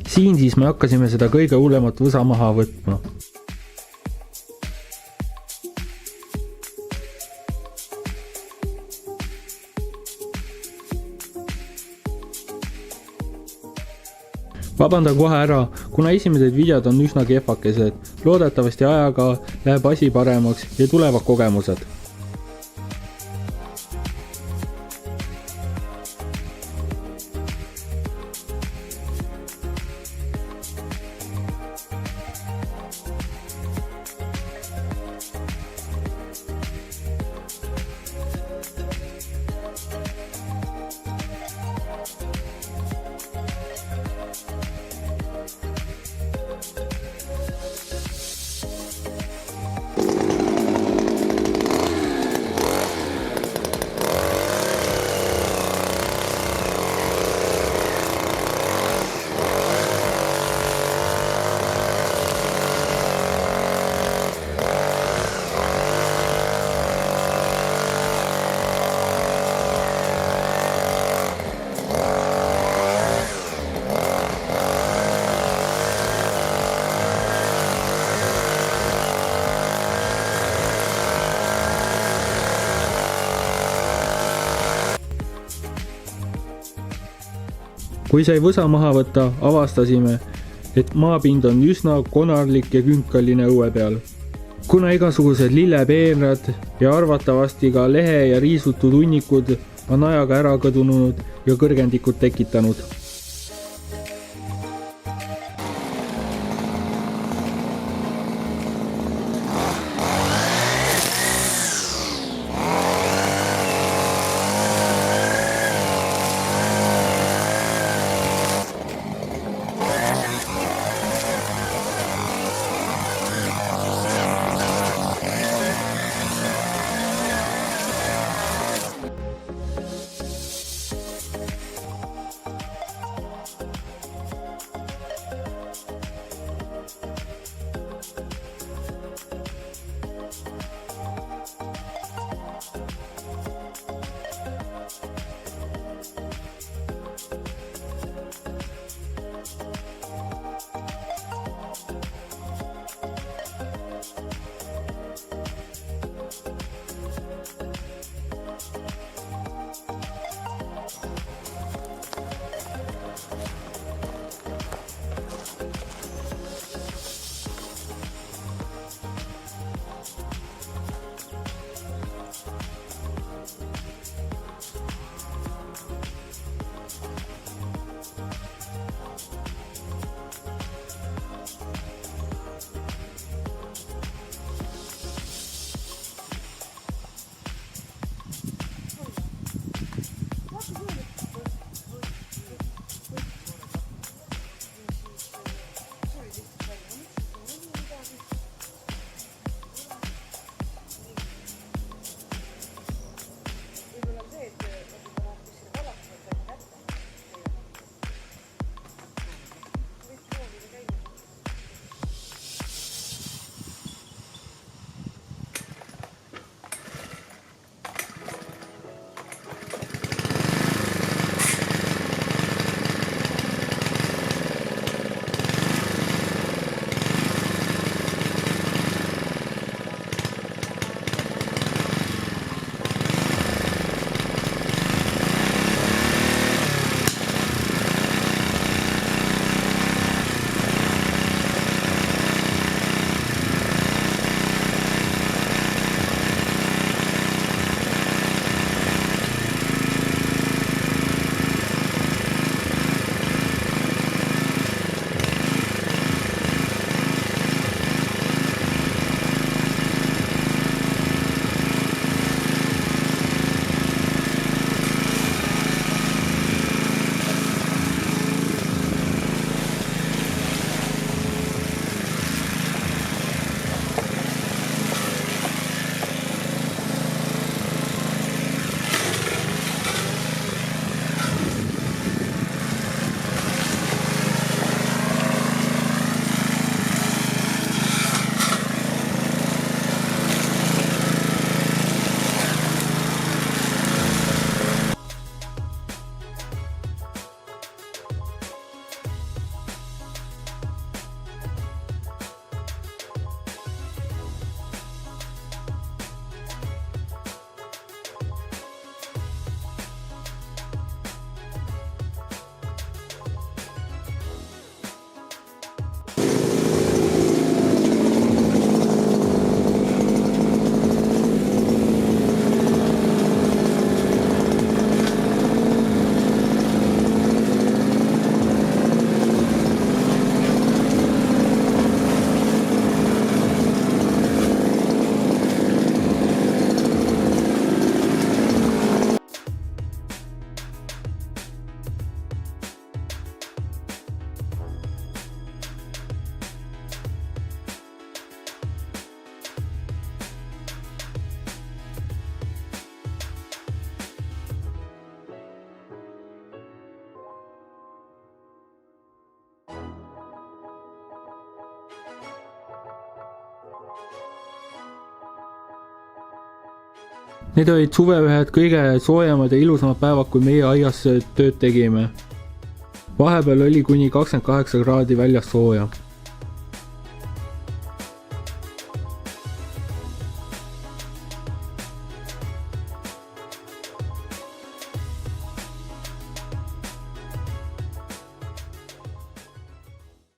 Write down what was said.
Siin siis me hakkasime seda kõige hullemat võsa maha võtma. Vabandan kohe ära, kuna esimesed videod on üsna kehvakesed. Loodetavasti ajaga läheb asi paremaks ja tulevad kogemused. Kui sai võsa maha võtta, avastasime, et maapind on üsna konarlik ja künkaline õue peal. Kuna igasugused lillepeenrad ja arvatavasti ka lehe ja riisutud hunnikud on ajaga ära kõdunud ja kõrgendikud tekitanud. Need olid suve ühed kõige soojemad ja ilusamad päevad, kui meie aias tööd tegime. Vahepeal oli kuni 28 kraadi väljas sooja.